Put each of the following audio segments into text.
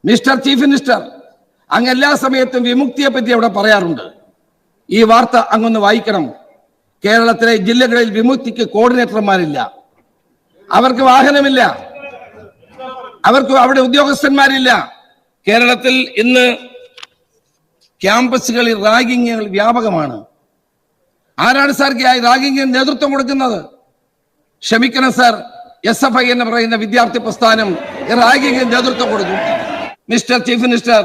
Mister chief minister, അങ്ങ് എല്ലാ സമയത്തും വിമുക്തിയെ പറ്റി അവിടെ പറയാറുണ്ട്. ഈ വാർത്ത അങ്ങൊന്ന് വായിക്കണം. കേരളത്തിലെ ജില്ലകളിൽ വിമുക്തിക്ക് കോർഡിനേറ്റർമാരില്ല, അവർക്ക് വാഹനമില്ല, അവർക്ക് അവിടെ ഉദ്യോഗസ്ഥന്മാരില്ല. കേരളത്തിൽ ഇന്ന് ക്യാമ്പസുകളിൽ റാഗിങ്ങുകൾ വ്യാപകമാണ്. ആരാണ് സാർ റാഗിങ്ങിന് നേതൃത്വം കൊടുക്കുന്നത്? ക്ഷമിക്കണം സാർ, SFI എന്ന് പറയുന്ന വിദ്യാർത്ഥി പ്രസ്ഥാനം റാഗിങ്ങിന് നേതൃത്വം കൊടുക്കും. മിസ്റ്റർ ചീഫ് മിനിസ്റ്റർ,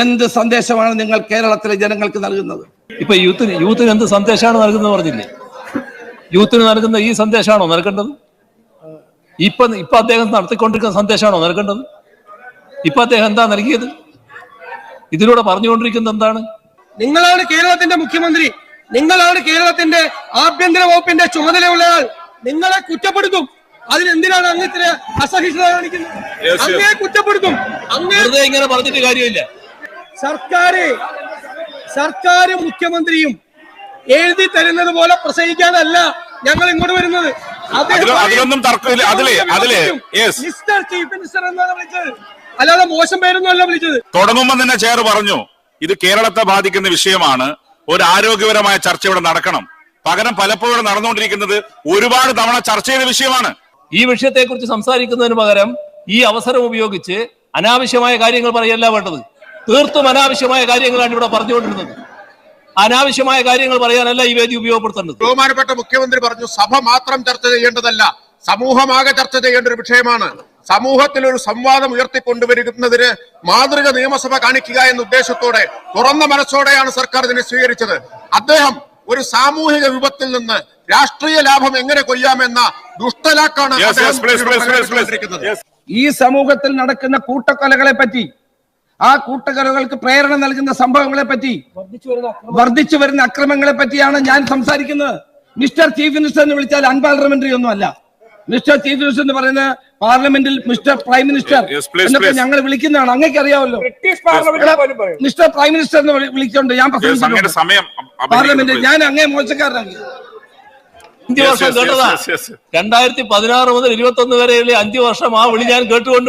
എന്ത് സന്ദേശമാണ് നിങ്ങൾ കേരളത്തിലെ ജനങ്ങൾക്ക് നൽകുന്നത്? ഇപ്പൊ യൂത്തിന് എന്ത് സന്ദേശമാണ് നൽകുന്നത് പറഞ്ഞില്ലേ? യൂത്തിന് നൽകുന്ന ഈ സന്ദേശമാണോ നൽകേണ്ടത്? ഇപ്പൊ അദ്ദേഹം നടത്തിക്കൊണ്ടിരിക്കുന്ന സന്ദേശമാണോ നൽകേണ്ടത്? ഇപ്പൊ അദ്ദേഹം എന്താ നൽകിയത്? ഇതിലൂടെ പറഞ്ഞുകൊണ്ടിരിക്കുന്നത് എന്താണ്? നിങ്ങളാണ് കേരളത്തിന്റെ മുഖ്യമന്ത്രി, നിങ്ങളാണ് കേരളത്തിന്റെ ആഭ്യന്തര വകുപ്പിന്റെ ചുമതലയുള്ളയാൾ. നിങ്ങളെ കുറ്റപ്പെടുത്തും. അതിനെന്തിനാണ് അങ്ങ് ഇത്ര അസഹിഷ്ണുത കാണിക്കുന്നത്? അങ്ങേ കുറ്റപ്പെടുത്തും. വെറുതെ ഇങ്ങനെ പറഞ്ഞിട്ട് കാര്യമില്ല. സർക്കാർ മുഖ്യമന്ത്രിയും എഴുതി തരുന്നത് പോലെ പ്രസംഗിക്കാനല്ല ഞങ്ങൾ ഇങ്ങോട്ട് വരുന്നത്. അതിലൊന്നും തർക്കമില്ല. മിസ്റ്റർ ചീഫ് മിനിസ്റ്റർ എന്നാണ് വിളിച്ചത്, അല്ലാതെ മോശം പേരൊന്നും അല്ല വിളിച്ചത്. തുടങ്ങുമ്പോൾ തന്നെ ചെയർ പറഞ്ഞു ഇത് കേരളത്തെ ബാധിക്കുന്ന വിഷയമാണ്, ഒരു ആരോഗ്യപരമായ ചർച്ച ഇവിടെ നടക്കണം. പകരം പലപ്പോഴും നടന്നുകൊണ്ടിരിക്കുന്നത് ഒരുപാട് തവണ ചർച്ച ചെയ്ത വിഷയമാണ്. ഈ വിഷയത്തെ കുറിച്ച് സംസാരിക്കുന്നതിന് പകരം ഈ അവസരം ഉപയോഗിച്ച് അനാവശ്യമായ കാര്യങ്ങൾ പറയല്ല വേണ്ടത്. തീർത്തും അനാവശ്യമായ കാര്യങ്ങളാണ് ഇവിടെ പറഞ്ഞുകൊണ്ടിരുന്നത്. അനാവശ്യമായ കാര്യങ്ങൾ പറയാനല്ല ഈ വേദി ഉപയോഗപ്പെടുത്തേണ്ടത്. ബഹുമാനപ്പെട്ട മുഖ്യമന്ത്രി പറഞ്ഞു സഭ മാത്രം ചർച്ച ചെയ്യേണ്ടതല്ല, സമൂഹമാകെ ചർച്ച ചെയ്യേണ്ട ഒരു വിഷയമാണ്. സമൂഹത്തിൽ ഒരു സംവാദം ഉയർത്തിക്കൊണ്ടുവരുന്നതിന് മാതൃക നിയമസഭ കാണിക്കുക എന്ന ഉദ്ദേശത്തോടെ തുറന്ന മനസ്സോടെയാണ് സർക്കാർ ഇതിനെ സ്വീകരിച്ചത്. അദ്ദേഹം ഒരു സാമൂഹിക വിപത്തിൽ നിന്ന് രാഷ്ട്രീയ ലാഭം എങ്ങനെ കൊയ്യാമെന്ന ദുഷ്ടലാക്കാണ് ഈ സമൂഹത്തിൽ നടക്കുന്ന കൂട്ടക്കൊലകളെ പറ്റി, ആ കൂട്ടക്കൊലകൾക്ക് പ്രേരണ നൽകുന്ന സംഭവങ്ങളെ പറ്റി, വർദ്ധിച്ചു വരുന്ന അക്രമങ്ങളെ പറ്റിയാണ് ഞാൻ സംസാരിക്കുന്നത്. മിസ്റ്റർ ചീഫ് മിനിസ്റ്റർ എന്ന് വിളിച്ചാൽ അൺപാർലമെന്ററി ഒന്നും അല്ല. മിസ്റ്റർ ചീഫ് മിനിസ്റ്റർ എന്ന് പറയുന്ന പാർലമെന്റിൽ മിസ്റ്റർ പ്രൈം മിനിസ്റ്റർ എന്നൊക്കെ ഞങ്ങൾ വിളിക്കുന്നതാണ്. അങ്ങേക്ക് അറിയാമല്ലോ. മിസ്റ്റർ പ്രൈം മിനിസ്റ്റർ എന്ന് വിളിച്ചുകൊണ്ട് ഞാൻ പാർലമെന്റിൽ ഞാൻ അങ്ങേ മോശക്കാരനാണ്. 5 വർഷം കേട്ടതാ. 2016 മുതൽ 21 വരെയുള്ള 5 വർഷം ആ വിളി ഞാൻ കേട്ടുകൊണ്ട്